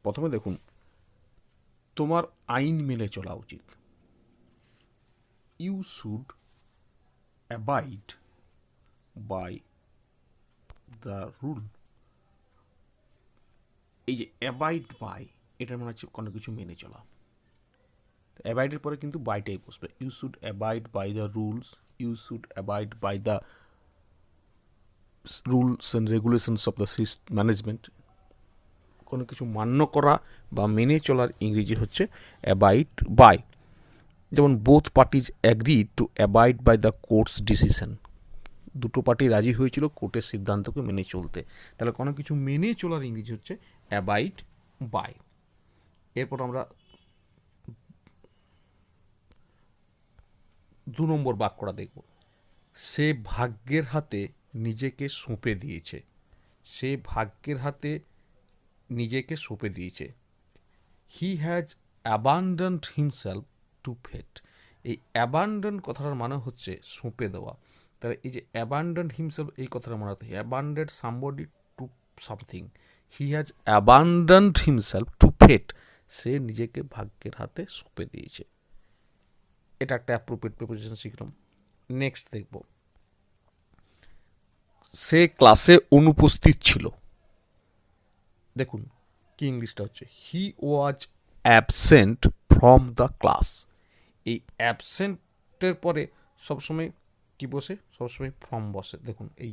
প্রথমে দেখুন, তোমার আইন মেনে চলা উচিত। You should abide by the rule. এই যে অ্যাবাইড বাই, এটার মানে হচ্ছে কোনো কিছু মেনে চলা। অ্যাবাইডের পরে কিন্তু বাইটাই বসবে। You should abide by the rules, you should abide by the rules and regulations of the management. কোনো কিছু মান্য করা বা মেনে চলার ইংরেজি হচ্ছে অ্যাবাইড বাই। যেমন both parties agreed to abide by the court's decision. দুটো পার্টি রাজি হয়েছিল কোর্টের সিদ্ধান্তকে মেনে চলতে। তাহলে কোনো কিছু মেনে চলার ইংরেজি হচ্ছে অ্যাবাইড বাই। এরপর আমরা 2 নম্বর বাক্যটা দেখব। সে ভাগ্যের হাতে নিজেকে সঁপে দিয়েছে। সে ভাগ্যের হাতে নিজেকে সঁপে দিয়েছে। He has abandoned himself to fate. এই অ্যাবান্ডন কথাটার মানে হচ্ছে সঁপে দেওয়া। তাহলে এই যে অ্যাবান্ডন্ড হিমসেলফ, এই কথাটা মনে হতে abandoned somebody to something. He has abandoned himself to fate. সে নিজেকে ভাগ্যের হাতে সঁপে দিয়েছে। এটা একটা অ্যাপ্রোপ্রিয়েট প্রিপোজিশন শিখলাম। নেক্সট দেখব, সে ক্লাসে অনুপস্থিত ছিল। দেখুন কি ইংলিশটা হচ্ছে, he was absent from the class. এই অ্যাবসেন্টের পরে সবসময় কি বসে? সবসময় ফ্রম বসে। দেখুন এই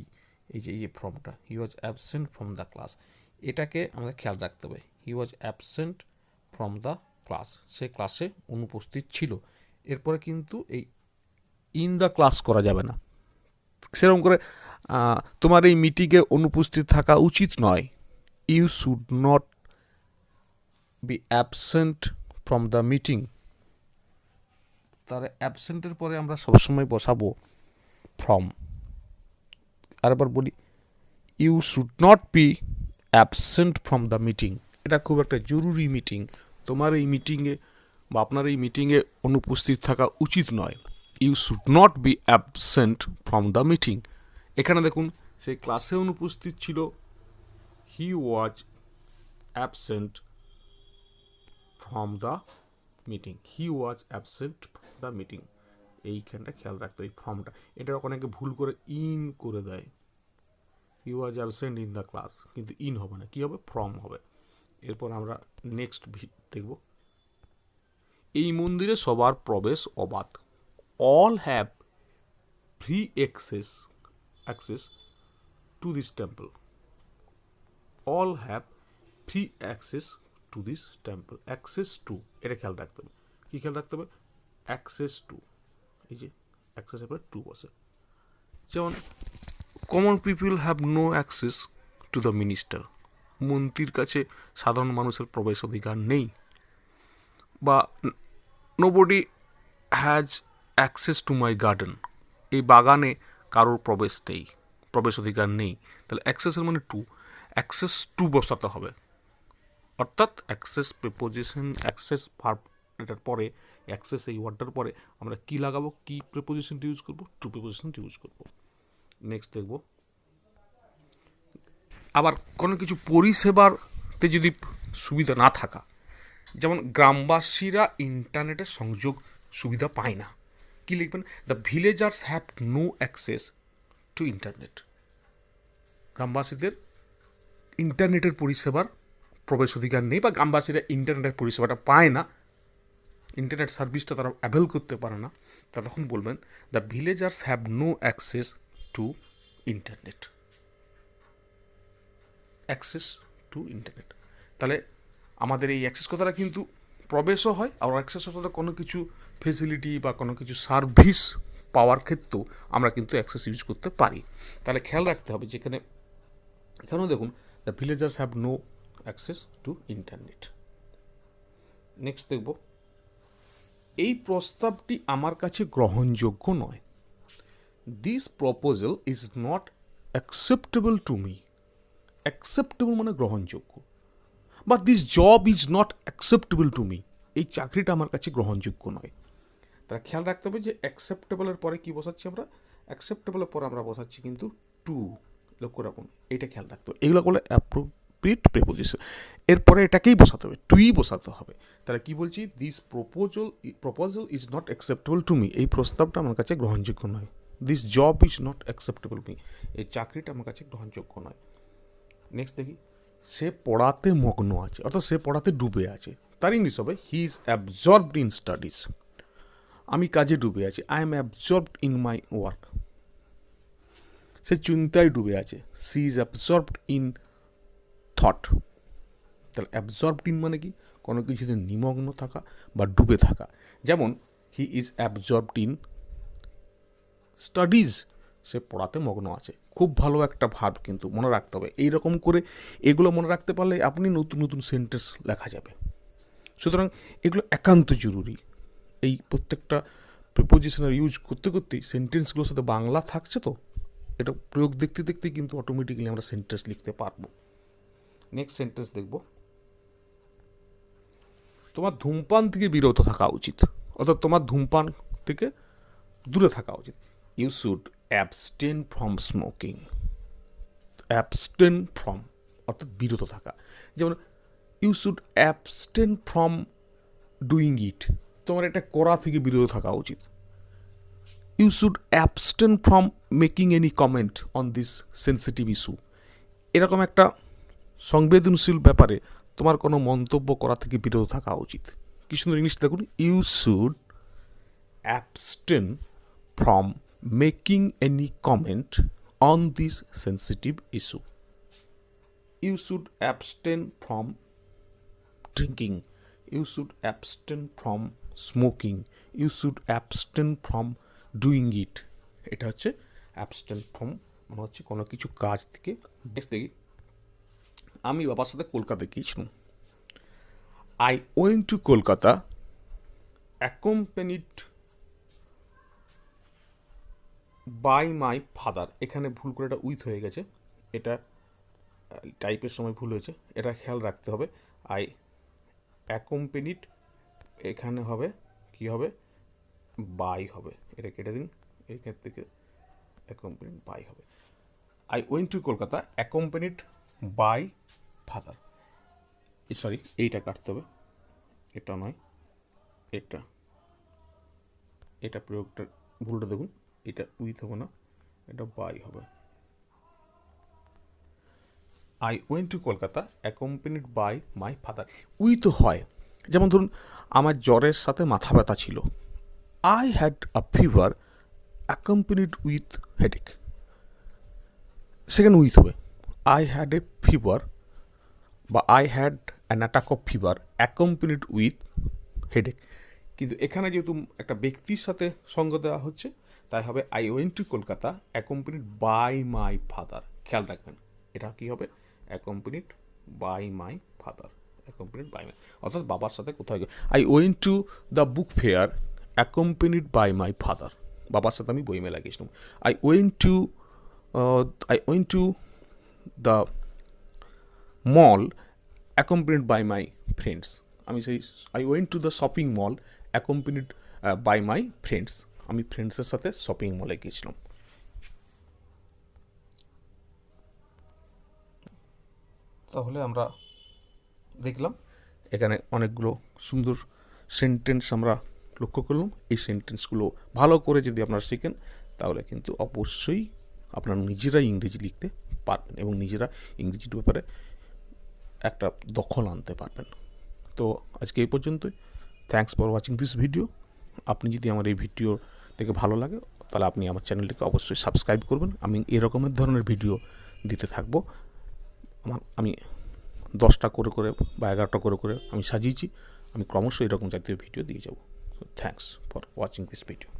এই যে ফ্রমটা, he was absent from the class, এটাকে আমাদের খেয়াল রাখতে হবে। He was absent from the class, সে ক্লাসে অনুপস্থিত ছিল। এরপরে কিন্তু এই ইন দ্য ক্লাস করা যাবে না। সেরকম করে তোমার এই মিটিংয়ে অনুপস্থিত থাকা উচিত নয়। You should not be absent from the meeting. তার অ্যাবসেন্টের পরে আমরা সবসময় বসাবো ফ্রম। আরেকবার বলি, you should not be absent from the meeting. এটা খুব একটা জরুরি মিটিং, তোমার এই মিটিংয়ে বা আপনার এই মিটিংয়ে অনুপস্থিত থাকা উচিত নয়। You should not be absent from the meeting. এখানে দেখুন, সে ক্লাসে অনুপস্থিত ছিল, he was absent from the meeting. He was absent from the meeting. এইখানটা খেয়াল রাখতে হবে, ফর্মটা। এটা অনেকে ভুল করে ইন করে দেয়। He was absent in the class, কিন্তু ইন হবে না, কী হবে? ফ্রম হবে। এরপর আমরা নেক্সট দেখব, এই মন্দিরে সবার প্রবেশ অবাধ। All have free access to this temple. All have free access to this temple. Access to, এটা খেয়াল রাখতে হবে। কী খেয়াল রাখতে হবে? অ্যাক্সেস টু, এই যে অ্যাক্সেসের পরে টু বসে। যেমন common people have no access to the minister. মন্ত্রীর কাছে সাধারণ মানুষের প্রবেশ অধিকার নেই। বা nobody has access to my garden. এই বাগানে কারোর প্রবেশ অধিকার নেই। তাহলে অ্যাক্সেসের মানে টু, অ্যাক্সেস টু বসাতে হবে। অর্থাৎ অ্যাক্সেস প্রিপোজিশন, অ্যাক্সেস ভার্ব, এটার পরে অ্যাক্সেস এই ওয়ার্ডটার পরে আমরা কি লাগাবো? কি প্রিপোজিশনটি ইউজ করবো? টু প্রিপোজিশনটি ইউজ করবো। নেক্সট দেখব, আবার কোনো কিছু পরিষেবাতে যদি সুবিধা না থাকা, যেমন গ্রামবাসীরা ইন্টারনেটের সংযোগ সুবিধা পায় না, কি লিখবেন? The villagers have no access to internet. গ্রামবাসীদের ইন্টারনেটের পরিষেবার প্রবেশ অধিকার নেই, বা গ্রামবাসীরা ইন্টারনেটের পরিষেবাটা পায় না, ইন্টারনেট সার্ভিসটা তারা অ্যাভেল করতে পারে না। তা তখন বলবেন the villagers have no access to internet. Access to internet. তাহলে আমাদের এই অ্যাক্সেস কথাটা কিন্তু প্রবেশও হয়, আর অ্যাক্সেস কথাটা কোনো কিছু ফেসিলিটি বা কোনো কিছু সার্ভিস পাওয়ার ক্ষেত্রেও আমরা কিন্তু অ্যাক্সেস ইউজ করতে পারি। তাহলে খেয়াল রাখতে হবে, যেখানে এখানেও দেখুন the villagers have no access to internet. Next দেখব, এই প্রস্তাবটি আমার কাছে গ্রহণযোগ্য নয়। This proposal is not acceptable to me. Acceptable মানে গ্রহণযোগ্য, বা this job is not acceptable to me. এই চাকরিটা আমার কাছে গ্রহণযোগ্য নয়। তারা খেয়াল রাখতে হবে যে অ্যাকসেপ্টেবলের পরে কি বসাচ্ছি আমরা? অ্যাকসেপ্টেবলের পরে আমরা বসাচ্ছি কিন্তু টু। লক্ষ্য রাখুন, এইটা খেয়াল রাখতে হবে। এগুলো করলে কমপ্লিট প্রিপোজিশন। এরপরে এটাকেই বসাতে হবে, টুই বসাতে হবে। তাহলে কি বলছি, this proposal is not acceptable to me, এই প্রস্তাবটা আমার কাছে গ্রহণযোগ্য নয়। This job is not acceptable me, এই চাকরিটা আমার কাছে গ্রহণযোগ্য নয়। নেক্সট দেখি, সে পড়াতে মগ্ন আছে, অর্থাৎ সে পড়াতে ডুবে আছে। তার ইংলিশ হবে he is absorbed in studies. আমি কাজে ডুবে আছি, I am absorbed in my work. সে চিন্তায় ডুবে আছে, she is absorbed in thought. তাহলে অ্যাবজর্বড ইন মানে কি, কোনো কিছুতে নিমগ্ন থাকা বা ডুবে থাকা। যেমন he is absorbed in studies, সে পড়াতে মগ্ন আছে। খুব ভালো একটা ভার্ব, কিন্তু মনে রাখতে হবে। এইরকম করে এগুলো মনে রাখতে পারলে আপনি নতুন নতুন সেন্টেন্স লেখা যাবে। সুতরাং এগুলো একান্ত জরুরি। এই প্রত্যেকটা প্রিপোজিশনের ইউজ করতে করতেই সেন্টেন্সগুলোর সাথে বাংলা থাকছে, তো এটা প্রয়োগ দেখতে দেখতে কিন্তু অটোমেটিক্যালি আমরা সেন্টেন্স লিখতে পারবো। নেক্সট সেন্টেন্স দেখব, তোমার ধূমপান থেকে বিরত থাকা উচিত, অর্থাৎ তোমার ধূমপান থেকে দূরে থাকা উচিত। You should abstain from smoking. Abstain from অর্থাৎ বিরত থাকা। যেমন you should abstain from doing it, তোমার এটা করা থেকে বিরত থাকা উচিত। You should abstain from making any comment on this sensitive issue, এরকম একটা সংবেদনশীল ব্যাপারে তোমার কোনো মন্তব্য করা থেকে বিরত থাকা উচিত। কি সুন্দর ইংলিশ দেখুন, you should abstain from making any comment on this sensitive issue. You should abstain from drinking, you should abstain from smoking, you should abstain from doing it. এটা হচ্ছে অ্যাবস্টেন ফ্রম, মানে হচ্ছে কোনো কিছু কাজ থেকে। দেখি, আমি বাবার সাথে কলকাতা গিয়েছিলাম। I went to Kolkata accompanied by my father. এখানে ভুল করে এটা উইথ হয়ে গেছে, এটা টাইপের সময় ভুল হয়েছে, এটা খেয়াল রাখতে হবে। আই অ্যাকম্পানিড, এখানে হবে কি হবে, বাই হবে, এটা কেটে দিন, এখান থেকে অ্যাকম্পানিড বাই হবে। I went to Kolkata accompanied by father. Sorry, এইটা কাটতে হবে, এটা নয়, এটা প্রয়োগটা ভুলটা দেখুন, এটা উইথ হবে না, এটা বাই হবে। I went to Kolkata accompanied by my father. With হয়, যেমন ধরুন আমার জ্বরের সাথে মাথা ব্যথা ছিল, I had a fever accompanied with headache, সেখানে উইথ হবে। আই হ্যাড এ ফিভার বা I had an attack of fever accompanied with headache. কিন্তু এখানে যেহেতু একটা ব্যক্তির সাথে সঙ্গ দেওয়া হচ্ছে, তাই হবে I went to Kolkata accompanied by my father. খেয়াল রাখবেন, এটা কি হবে, accompanied by my father, accompanied by my, অর্থাৎ বাবার সাথে কোথাও গিয়ে। I went to the book fair accompanied by my father, বাবার সাথে আমি বইমেলা গেছিলাম। I went to the mall accompanied by my friends. আমি সেই I went to the shopping mall accompanied by my friends, আমি ফ্রেন্ডসের সাথে শপিং মলে গিয়েছিলাম। তাহলে আমরা দেখলাম এখানে অনেকগুলো সুন্দর সেন্টেন্স আমরা লক্ষ্য করলাম। এই সেন্টেন্সগুলো ভালো করে যদি আপনারা শিখেন, তাহলে কিন্তু অবশ্যই আপনারা নিজেরাই ইংরেজি লিখতে পারবেন এবং নিজেরা ইংরেজির ব্যাপারে একটা দখল আনতে পারবেন। তো আজকে এই পর্যন্তই। Thanks for watching this video. আপনি যদি আমার এই ভিডিও থেকে ভালো লাগে, তাহলে আপনি আমার চ্যানেলটিকে অবশ্যই সাবস্ক্রাইব করবেন। আমি এরকমের ধরনের ভিডিও দিতে থাকবো। আমি 10টা করে বা 11টা করে আমি সাজিয়েছি। আমি ক্রমশ এরকম জাতীয় ভিডিও দিয়ে যাব। Thanks for watching this video.